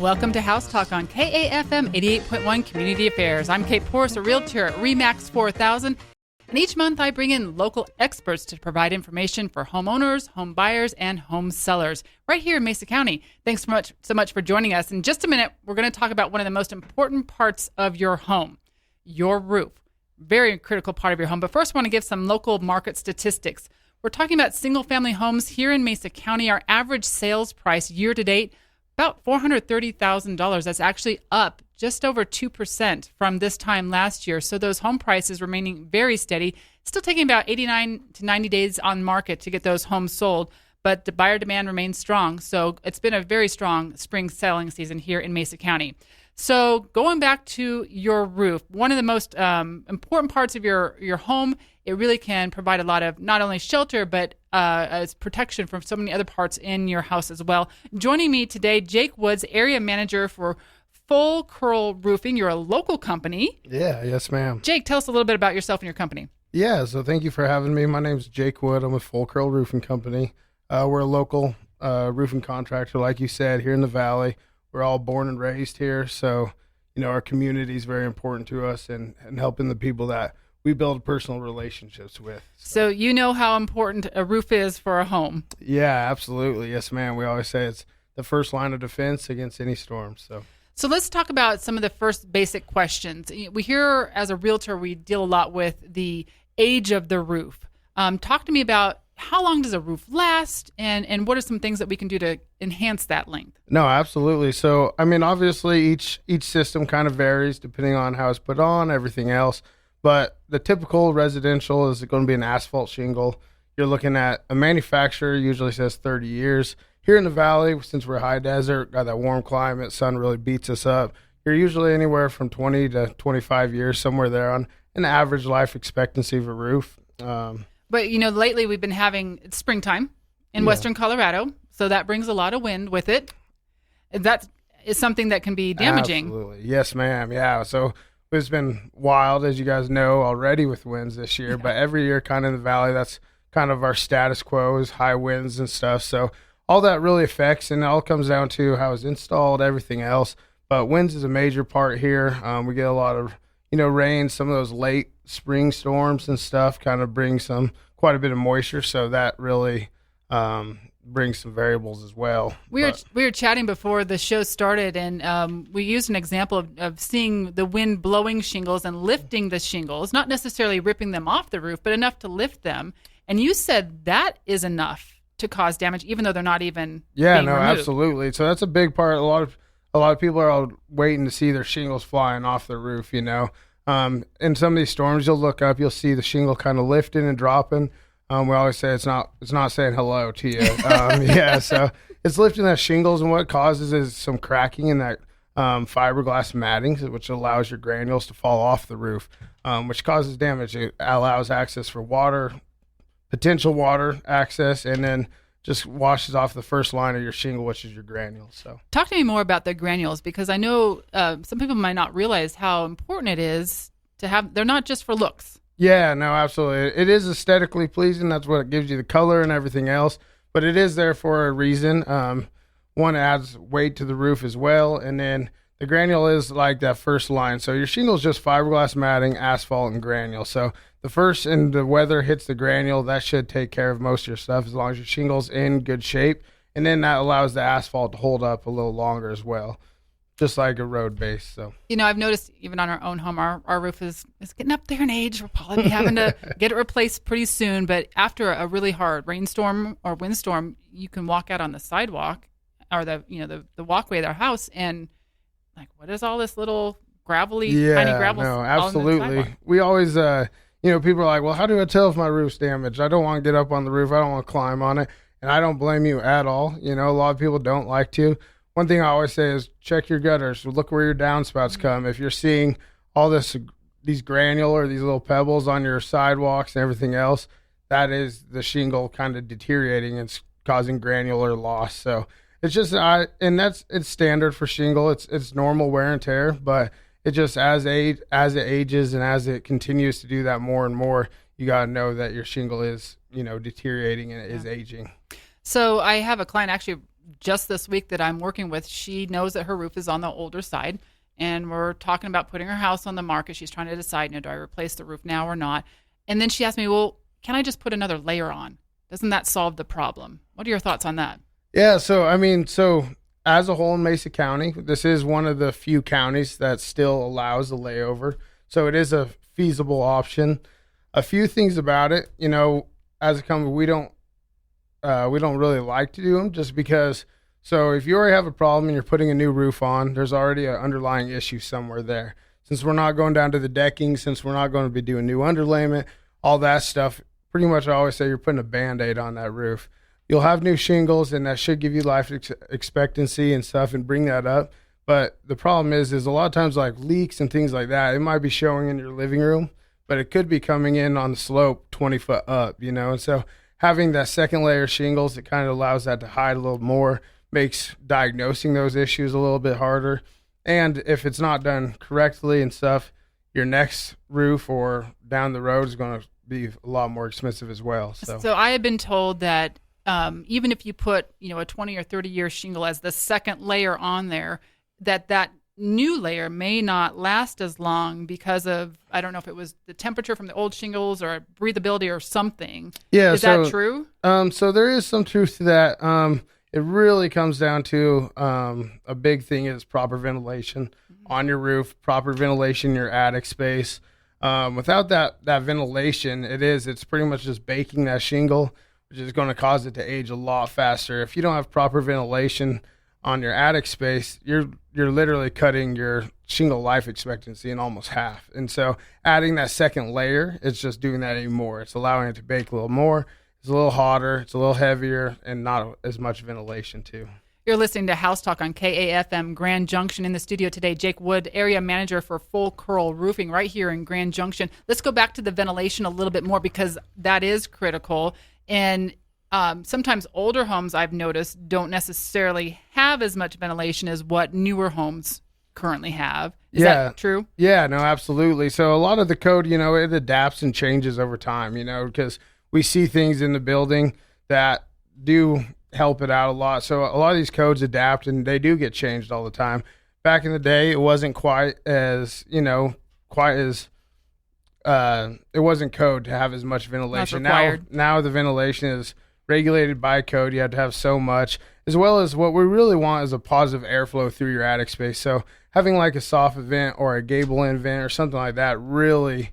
Welcome to House Talk on KAFM 88.1 Community Affairs. I'm Kate Porras, a realtor at RE/MAX 4000. And each month I bring in local experts to provide information for homeowners, home buyers, and home sellers right here in Mesa County. Thanks so much for joining us. In just a minute, we're going to talk about one of the most important parts of your home, your roof. Very critical part of your home. But first, I want to give some local market statistics. We're talking about single-family homes here in Mesa County. Our average sales price year-to-date, about $430,000. That's actually up just over 2% from this time last year. So those home prices remaining very steady, still taking about 89 to 90 days on market to get those homes sold. But the buyer demand remains strong. So it's been a very strong spring selling season here in Mesa County. So going back to your roof, one of the most important parts of your home, it really can provide a lot of not only shelter, but as protection from so many other parts in your house as well. Joining me today, Jake Woods, area manager for Full Curl Roofing. You're a local company. Yeah, yes, ma'am. Jake, tell us a little bit about yourself and your company. Yeah, so thank you for having me. My name's Jake Wood. I'm with Full Curl Roofing Company. We're a local roofing contractor, like you said, here in the Valley. We're all born and raised here, so our community is very important to us, and helping the people that we build personal relationships with. So you know how important a roof is for a home. Yeah, absolutely. Yes, ma'am. We always say it's the first line of defense against any storm. So let's talk about some of the first basic questions. We hear, as a realtor, we deal a lot with the age of the roof. Talk to me about how long does a roof last, and what are some things that we can do to enhance that length? No, absolutely. So, obviously each system kind of varies depending on how it's put on, everything else. But the typical residential is going to be an asphalt shingle. You're looking at a manufacturer usually says 30 years. Here in the Valley, since we're high desert, got that warm climate, sun really beats us up. You're usually anywhere from 20 to 25 years, somewhere there on an average life expectancy of a roof. But, lately we've been having springtime in Western Colorado, so that brings a lot of wind with it. That is something that can be damaging. Absolutely. Yes, ma'am. Yeah. So it's been wild, as you guys know, already with winds this year. Yeah. But every year kind of in the Valley, that's kind of our status quo is high winds and stuff. So all that really affects, and it all comes down to how it's installed, everything else. But winds is a major part here. We get a lot of rain, some of those late spring storms and stuff kind of bring quite a bit of moisture, so that really brings some variables as well. We were chatting before the show started, and we used an example of seeing the wind blowing shingles and lifting the shingles, not necessarily ripping them off the roof, but enough to lift them. And you said that is enough to cause damage, even though they're not even being removed. Absolutely. So that's a big part. A lot of people are all waiting to see their shingles flying off the roof, In some of these storms, you'll look up, you'll see the shingle kind of lifting and dropping. We always say it's not saying hello to you. So it's lifting that shingles, and what it causes is some cracking in that fiberglass matting, which allows your granules to fall off the roof, which causes damage. It allows access for water, potential water access, and then just washes off the first line of your shingle, which is your granules. So, talk to me more about the granules, because I know some people might not realize how important it is to have. They're not just for looks. Yeah, no, absolutely. It is aesthetically pleasing. That's what gives you the color and everything else. But it is there for a reason. One, adds weight to the roof as well, and then the granule is like that first line. So your shingle is just fiberglass matting, asphalt, and granule. So the first, and the weather hits the granule, that should take care of most of your stuff as long as your shingle's in good shape. And then that allows the asphalt to hold up a little longer as well, just like a road base. So I've noticed even on our own home, our roof is getting up there in age. We'll probably be having to get it replaced pretty soon. But after a really hard rainstorm or windstorm, you can walk out on the sidewalk or the walkway of our house, and like, what is all this little tiny gravel? No, absolutely. We always, people are like, well, how do I tell if my roof's damaged? I don't want to get up on the roof. I don't want to climb on it. And I don't blame you at all. A lot of people don't like to. One thing I always say is check your gutters. Look where your downspouts come. If you're seeing all these granule or these little pebbles on your sidewalks and everything else, that is the shingle kind of deteriorating and causing granular loss. So it's just, it's standard for shingle. It's normal wear and tear, but it just, as it ages and as it continues to do that more and more, you got to know that your shingle is, deteriorating and it is aging. So I have a client actually just this week that I'm working with, she knows that her roof is on the older side, and we're talking about putting her house on the market. She's trying to decide, do I replace the roof now or not? And then she asked me, well, can I just put another layer on? Doesn't that solve the problem? What are your thoughts on that? Yeah, so as a whole in Mesa County, this is one of the few counties that still allows a layover. So it is a feasible option. A few things about it, as a company, we don't really like to do them just because. So if you already have a problem and you're putting a new roof on, there's already an underlying issue somewhere there. Since we're not going down to the decking, since we're not going to be doing new underlayment, all that stuff, pretty much I always say you're putting a Band-Aid on that roof. You'll have new shingles, and that should give you life expectancy and stuff and bring that up. But the problem is a lot of times like leaks and things like that, it might be showing in your living room, but it could be coming in on the slope 20 foot up, And so having that second layer of shingles, it kind of allows that to hide a little more, makes diagnosing those issues a little bit harder. And if it's not done correctly and stuff, your next roof or down the road is going to be a lot more expensive as well. So I have been told that even if you put, a 20 or 30 year shingle as the second layer on there, that new layer may not last as long because of, I don't know if it was the temperature from the old shingles or breathability or something. Yeah. Is that true? So there is some truth to that. It really comes down to a big thing is proper ventilation on your roof, proper ventilation in your attic space. Without that ventilation, it's pretty much just baking that shingle, which is going to cause it to age a lot faster. If you don't have proper ventilation on your attic space, you're literally cutting your shingle life expectancy in almost half. And so adding that second layer, it's just doing that anymore. It's allowing it to bake a little more. It's a little hotter, it's a little heavier, and not as much ventilation too. You're listening to House Talk on KAFM Grand Junction. In the studio today, Jake Wood, area manager for Full Curl Roofing right here in Grand Junction. Let's go back to the ventilation a little bit more because that is critical. And sometimes older homes, I've noticed, don't necessarily have as much ventilation as what newer homes currently have. Is that true? Yeah, no, absolutely. So a lot of the code, it adapts and changes over time, because we see things in the building that do help it out a lot. So a lot of these codes adapt and they do get changed all the time. Back in the day, it wasn't quite as, it wasn't code to have as much ventilation. Now the ventilation is regulated by code. You have to have so much, as well as what we really want is a positive airflow through your attic space. So having like a soffit vent or a gable end vent or something like that really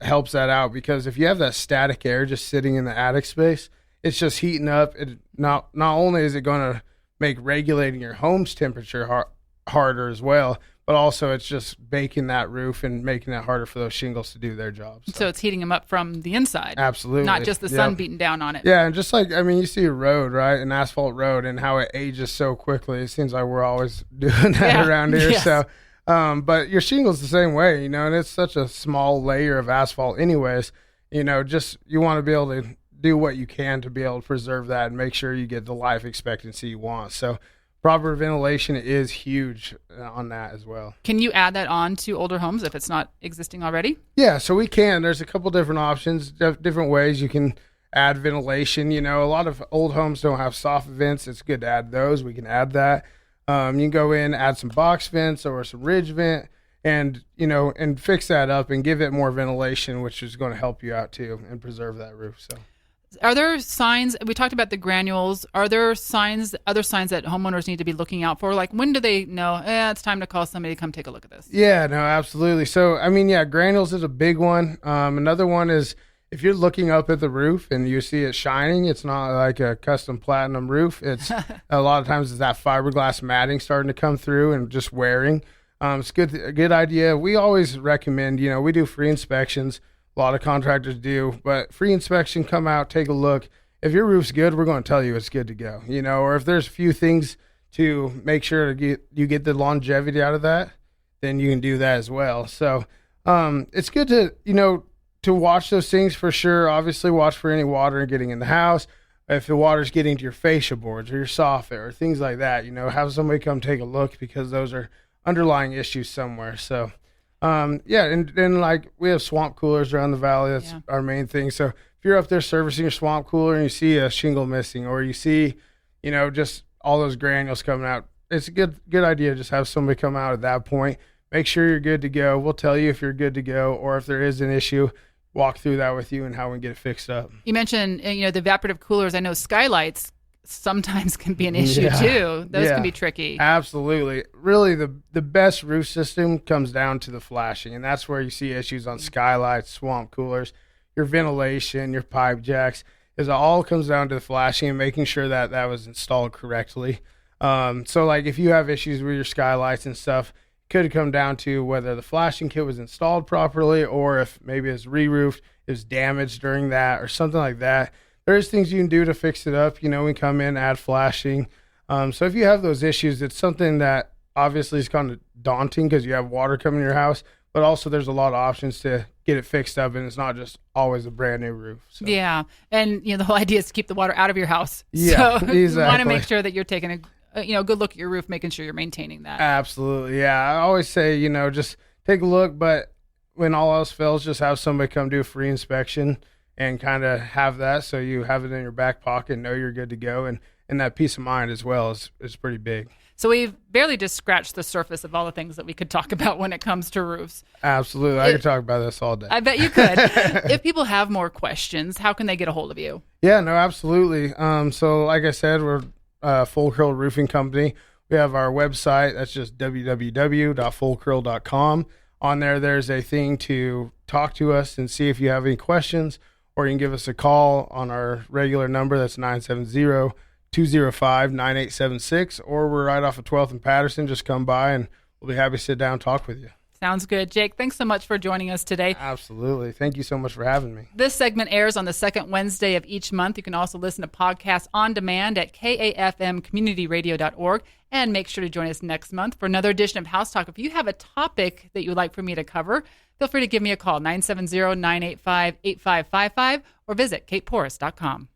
helps that out, because if you have that static air just sitting in the attic space, it's just heating up. It not only is it going to make regulating your home's temperature harder as well, but also it's just baking that roof and making it harder for those shingles to do their jobs. So it's heating them up from the inside. Absolutely. Not just the sun beating down on it. Yeah, and just like, you see a road, right? An asphalt road, and how it ages so quickly. It seems like we're always doing that around here. Yes. So, but your shingle's the same way, and it's such a small layer of asphalt anyways. Just you want to be able to do what you can to be able to preserve that and make sure you get the life expectancy you want. So proper ventilation is huge on that as well. Can you add that on to older homes if it's not existing already? Yeah, so we can. There's a couple different options, different ways you can add ventilation. A lot of old homes don't have soft vents. It's good to add those. We can add that. You can go in, add some box vents or some ridge vent, and and fix that up and give it more ventilation, which is going to help you out too and preserve that roof. So are there signs, we talked about the granules, are there other signs that homeowners need to be looking out for? Like, when do they know, it's time to call somebody to come take a look at this? Yeah, no, absolutely. So, granules is a big one. Another one is if you're looking up at the roof and you see it shining, it's not like a custom platinum roof. It's a lot of times it's that fiberglass matting starting to come through and just wearing. It's a good idea. We always recommend, we do free inspections. A lot of contractors do, but free inspection, come out, take a look. If your roof's good, we're going to tell you it's good to go, or if there's a few things to make sure you get the longevity out of that, then you can do that as well. So it's good to watch those things for sure. Obviously, watch for any water getting in the house. If the water's getting to your fascia boards or your soffit or things like that, have somebody come take a look, because those are underlying issues somewhere. So and then like we have swamp coolers around the valley. That's our main thing. So if you're up there servicing your swamp cooler and you see a shingle missing, or you see, just all those granules coming out, it's a good idea to just have somebody come out at that point. Make sure you're good to go. We'll tell you if you're good to go, or if there is an issue, walk through that with you and how we can get it fixed up. You mentioned, the evaporative coolers. I know skylights sometimes can be an issue too. Those can be tricky. Absolutely. Really, the best roof system comes down to the flashing, and that's where you see issues on skylights, swamp coolers, your ventilation, your pipe jacks. It all comes down to the flashing and making sure that was installed correctly. So like if you have issues with your skylights and stuff, it could come down to whether the flashing kit was installed properly, or if maybe it's re-roofed, it was damaged during that or something like that. There's things you can do to fix it up. We come in, add flashing. So if you have those issues, it's something that obviously is kind of daunting because you have water coming in your house, but also there's a lot of options to get it fixed up, and it's not just always a brand new roof. So. Yeah, and the whole idea is to keep the water out of your house. Yeah, so exactly. You want to make sure that you're taking a good look at your roof, making sure you're maintaining that. Absolutely, yeah. I always say, just take a look, but when all else fails, just have somebody come do a free inspection and kind of have that so you have it in your back pocket and know you're good to go, and that peace of mind as well is pretty big. So we've barely just scratched the surface of all the things that we could talk about when it comes to roofs. Absolutely. I could talk about this all day. I bet you could. If people have more questions, how can they get a hold of you? Yeah, no, absolutely. So like I said, we're a Full Curl Roofing Company. We have our website. That's just www.fullcurl.com. On there's a thing to talk to us and see if you have any questions, or you can give us a call on our regular number. That's 970-205-9876, or we're right off of 12th and Patterson. Just come by and we'll be happy to sit down and talk with you. Sounds good. Jake, thanks so much for joining us today. Absolutely. Thank you so much for having me. This segment airs on the second Wednesday of each month. You can also listen to podcasts on demand at KAFMCommunityRadio.org. And make sure to join us next month for another edition of House Talk. If you have a topic that you'd like for me to cover, feel free to give me a call, 970-985-8555, or visit kateporus.com.